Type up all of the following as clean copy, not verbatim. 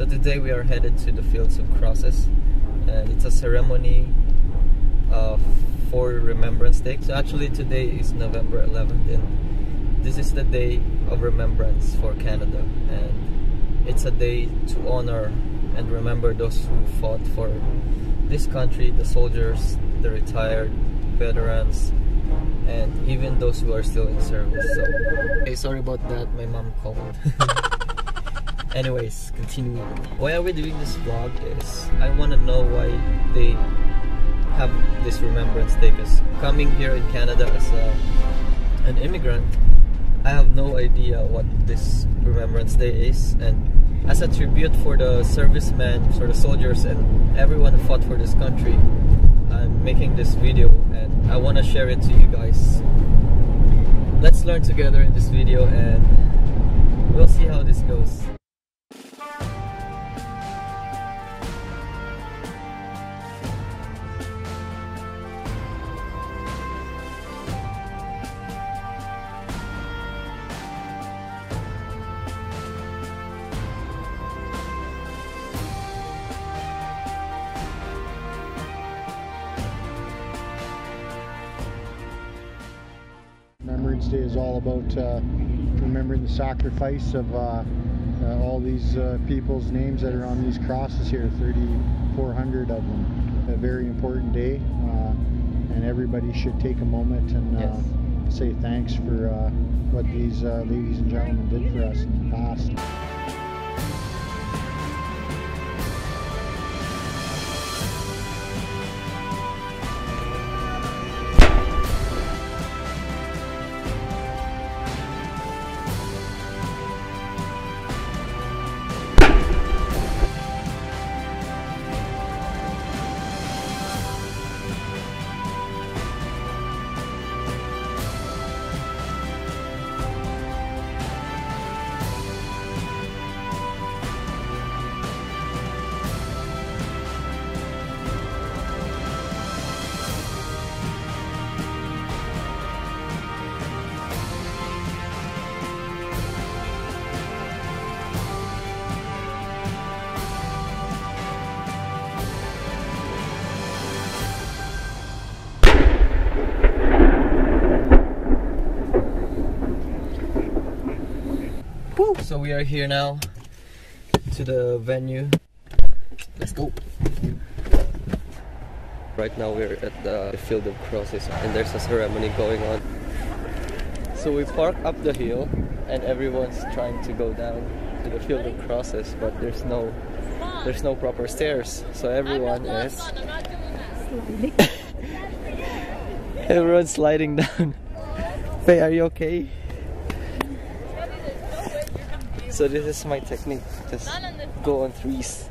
So today we are headed to the Fields of Crosses, and it's a ceremony for Remembrance Day. So actually today is November 11th, and this is the day of remembrance for Canada, and it's a day to honor and remember those who fought for this country, the soldiers, the retired veterans, and even those who are still in service. So, okay, sorry about that, my mom called. Anyways, continuing. Why are we doing this vlog is I want to know why they have this Remembrance Day, because coming here in Canada as an immigrant, I have no idea what this Remembrance Day is, and as a tribute for the servicemen, for the soldiers and everyone who fought for this country, I'm making this video and I want to share it to you guys. Let's learn together in this video and we'll see how this goes. Remembrance Day is all about remembering the sacrifice of all these people's names that are on these crosses here, 3,400 of them. A very important day, and everybody should take a moment and say thanks for what these ladies and gentlemen did for us in the past. So we are here now to the venue. Let's go. Right now we're at the Field of Crosses and there's a ceremony going on. So we park up the hill and everyone's trying to go down to the Field of Crosses, but there's no proper stairs. So everyone is everyone's sliding down. Faye, are you okay? So this is my technique, just go on threes.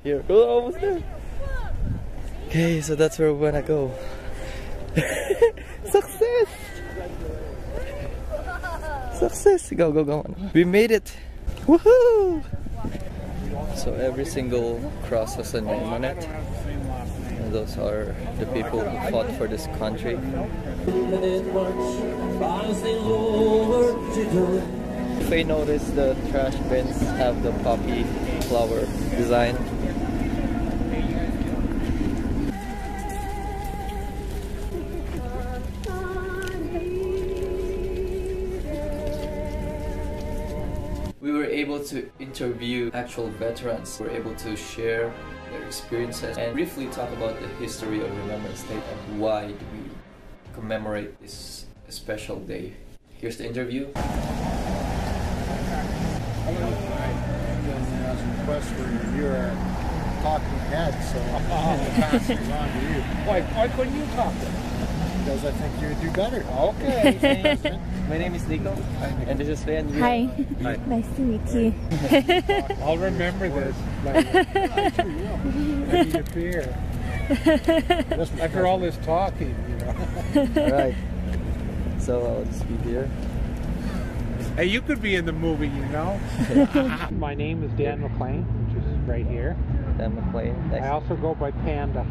Here, oh, almost there. Okay, so that's where we wanna go. Success! Success! Go, go, go. We made it! Woohoo! So every single cross has a name on it. And those are the people who fought for this country. If I notice, the trash bins have the poppy flower design. We were able to interview actual veterans. We were able to share their experiences and briefly talk about the history of Remembrance Day and why do we commemorate this special day. Here's the interview. I'm going to ask a request for you're a talking head, so I'll pass it on to you. Why couldn't you talk to me? Because I think you would do better. Okay. My name is Nico, and this is Faye. Hi. Hi. Nice to meet you. I'll remember this. I need a beer. After all this talking, you know. Alright. So I'll just be here. Hey, you could be in the movie, you know. My name is Dan McLean, which is right here. Dan McLean. I also go by Panda.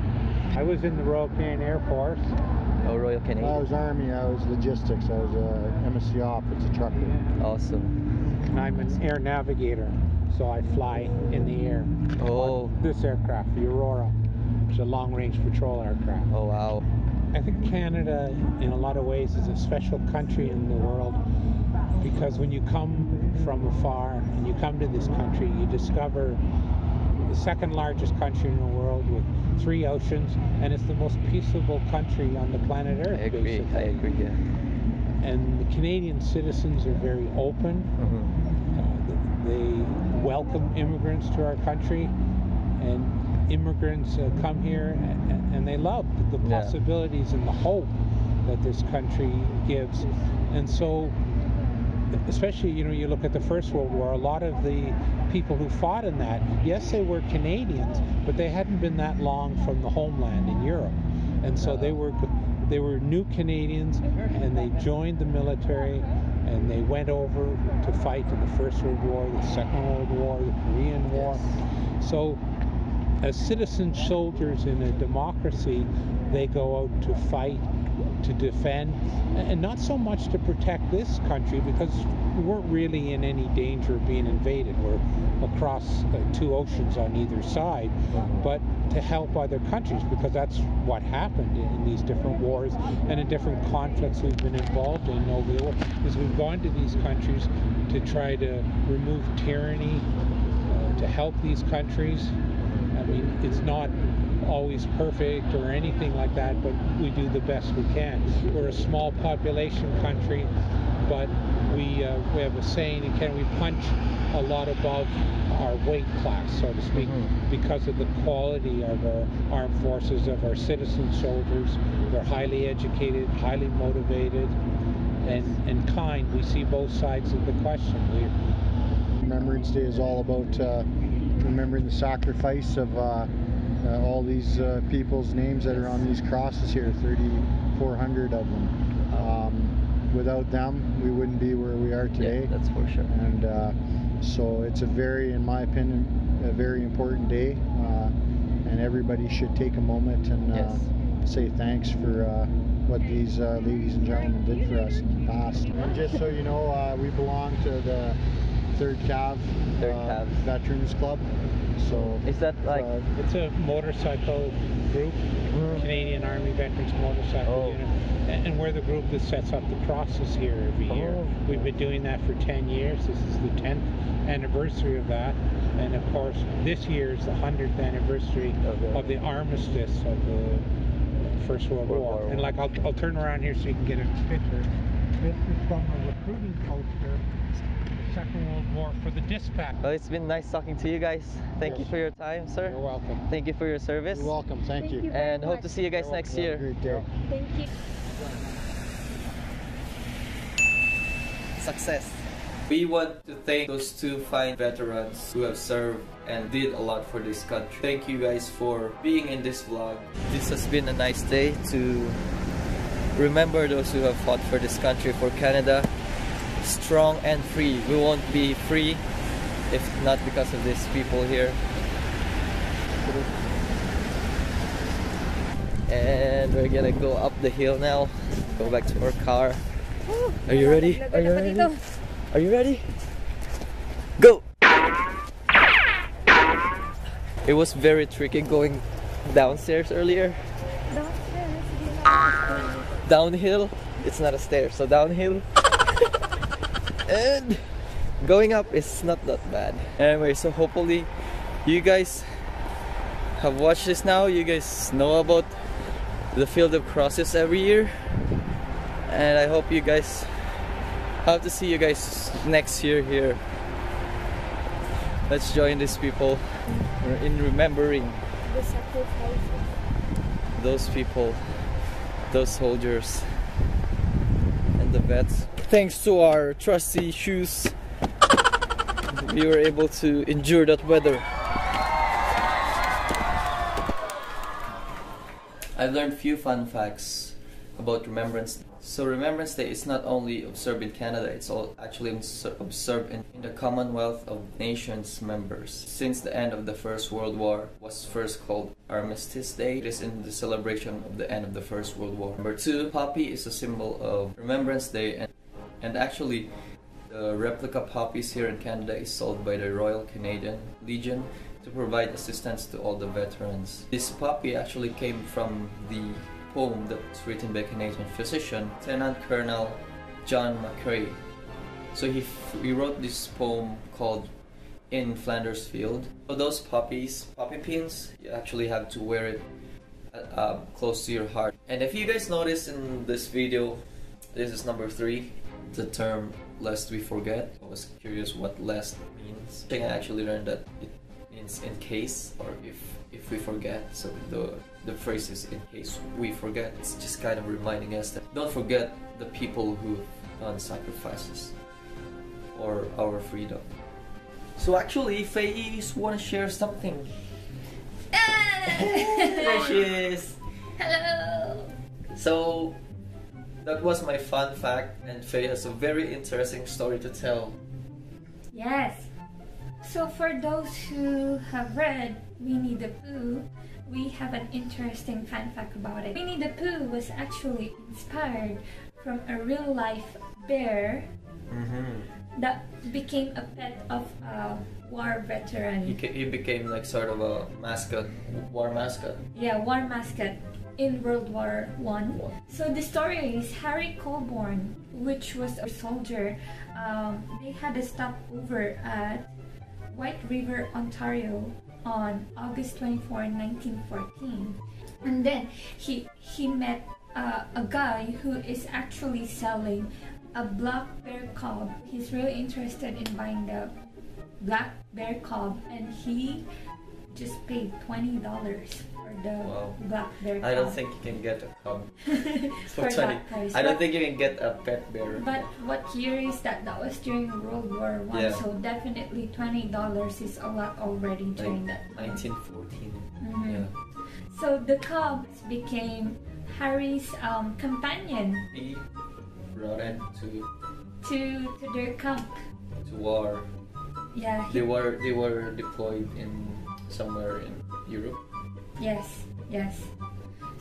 I was in the Royal Canadian Air Force. Oh, Royal I Canadian. was Army, I was logistics, I was a MSC op, it's a trucker. Awesome. And I'm an air navigator, so I fly in the air. Oh. On this aircraft, the Aurora, which is a long-range patrol aircraft. Oh, wow. I think Canada, in a lot of ways, is a special country in the world, because when you come from afar and you come to this country, you discover the second largest country in the world with 3 oceans, and it's the most peaceable country on the planet Earth. I agree, basically. I agree, yeah. And the Canadian citizens are very open. They welcome immigrants to our country, and immigrants come here and they love the possibilities and the hope that this country gives. And so, especially, you know, you look at the First World War, a lot of the people who fought in that, yes, they were Canadians, but they hadn't been that long from the homeland in Europe. And so they were new Canadians, and they joined the military, and they went over to fight in the First World War, the Second World War, the Korean War. So as citizen soldiers in a democracy, they go out to fight, to defend, and not so much to protect this country, because we weren't really in any danger of being invaded. We're across 2 oceans on either side, but to help other countries, because that's what happened in these different wars and in different conflicts we've been involved in over the war, is we've gone to these countries to try to remove tyranny, to help these countries. I mean, it's not always perfect or anything like that, but we do the best we can. We're a small population country, but we have a saying in Canada, we punch a lot above our weight class, so to speak, because of the quality of our armed forces, of our citizen soldiers. They're highly educated, highly motivated, and kind. We see both sides of the question. Remembrance Day is all about remembering the sacrifice of all these people's names that are on these crosses here, 3,400 of them. Without them, we wouldn't be where we are today. Yeah, that's for sure. And so it's a very, in my opinion, a very important day, and everybody should take a moment and say thanks for what these ladies and gentlemen did for us in the past. And just so you know, we belong to the 3rd Cav Veterans Club. So is that like it's a motorcycle group, Canadian Army Veterans Motorcycle Unit, and we're the group that sets up the crosses here every year. We've been doing that for 10 years. This is the 10th anniversary of that, and of course this year is the 100th anniversary of the armistice of the First World War. And like I'll turn around here so you can get a picture. This is from a recruiting poster, Second World War, for the dispatch. Well, it's been nice talking to you guys. Thank you for your time, sir. You're welcome. Thank you for your service. You're welcome. Thank you. And hope to see you guys next year. Great day. Thank you. Success. We want to thank those 2 fine veterans who have served and did a lot for this country. Thank you guys for being in this vlog. This has been a nice day to remember those who have fought for this country, for Canada. Strong and free. We won't be free if not because of these people here. And we're gonna go up the hill now. Go back to our car. Are you ready? Are you ready? Are you ready? Go! It was very tricky going downstairs earlier. Downhill. It's not a stair, so downhill. And going up is not that bad. Anyway, so hopefully you guys have watched this now. You guys know about the Field of Crosses every year, and I hope you guys have to see you guys next year here. Let's join these people in remembering The sacrifices. those people, those soldiers and the vets. Thanks to our trusty shoes, we were able to endure that weather. I've learned few fun facts about Remembrance. So Remembrance Day is not only observed in Canada, it's all actually observed in the Commonwealth of Nations members. Since the end of the First World War was first called Armistice Day, it is in the celebration of the end of the First World War. Number 2, poppy is a symbol of Remembrance Day, and actually the replica poppies here in Canada is sold by the Royal Canadian Legion to provide assistance to all the veterans. This poppy actually came from the poem that was written by a Canadian physician, Lieutenant Colonel John McCrae. So he wrote this poem called In Flanders Field. So those poppy pins, you actually have to wear it close to your heart. And if you guys notice in this video, this is number 3, the term lest we forget. I was curious what lest means. I think I actually learned that it means in case, or if we forget. So the phrase is in case we forget. It's just kind of reminding us that don't forget the people who've done sacrifices for our freedom. So actually, Faye want to share something. There she is. Hello. So that was my fun fact, and Faye has a very interesting story to tell. Yes. So for those who have read Winnie the Pooh, we have an interesting fun fact about it. Winnie the Pooh was actually inspired from a real-life bear that became a pet of a war veteran. He became like sort of a mascot, war mascot. Yeah, war mascot in World War I. So the story is Harry Colborne, which was a soldier. They had a stopover at White River, Ontario on August 24, 1914. And then he met a guy who is actually selling a black bear cub. He's really interested in buying the black bear cub, and he just paid $20 for the black bear cub. I don't think you can get a cub for 20. that price. I don't think you can get a pet bear. But what year is that? That was during World War I, Yeah. so definitely $20 is a lot already during Like that time. 1914. Mhm. So the cubs became Harry's companion He brought it to their camp. to war. Yeah. They were deployed in somewhere in Europe. Yes.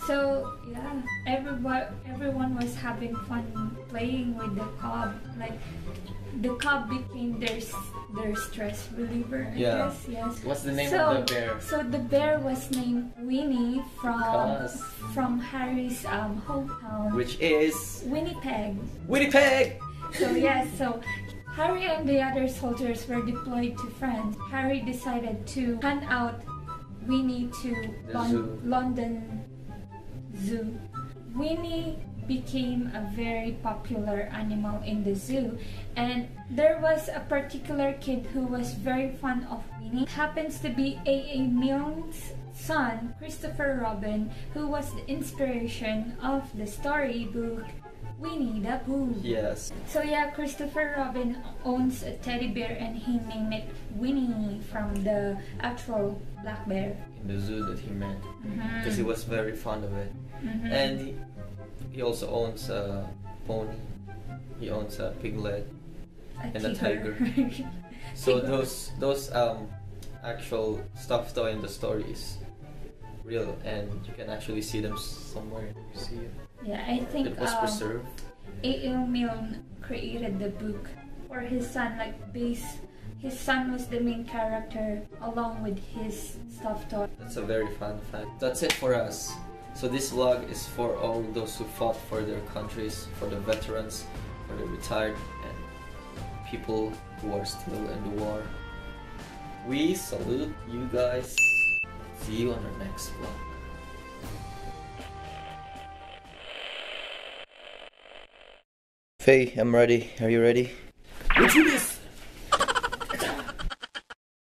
So yeah, everyone was having fun playing with the cub. Like the cub became their stress reliever, I guess. Yes. What's the name of the bear? So the bear was named Winnie from Harry's hometown, Which is Winnipeg. Winnipeg! So yes, so Harry and the other soldiers were deployed to France. Harry decided to hand out Winnie to London Zoo. Winnie became a very popular animal in the zoo, and there was a particular kid who was very fond of Winnie. It happens to be A.A. Milne's son, Christopher Robin, who was the inspiration of the storybook Winnie the Pooh. Yes. So yeah, Christopher Robin owns a teddy bear, and he named it Winnie from the actual black bear. In the zoo that he met. Because he was very fond of it. And he also owns a pony. He owns a piglet and a tiger. So those actual stuffed toy in the story is real, and you can actually see them somewhere. You see it. Yeah, I think It was preserved. A.A. Milne created the book for his son, like his son was the main character along with his stuffed toy. That's a very fun fact. That's it for us. So this vlog is for all those who fought for their countries, for the veterans, for the retired, and people who are still in the war. We salute you guys. See you on our next vlog. Faye, I'm ready. Are you ready? Let's do this!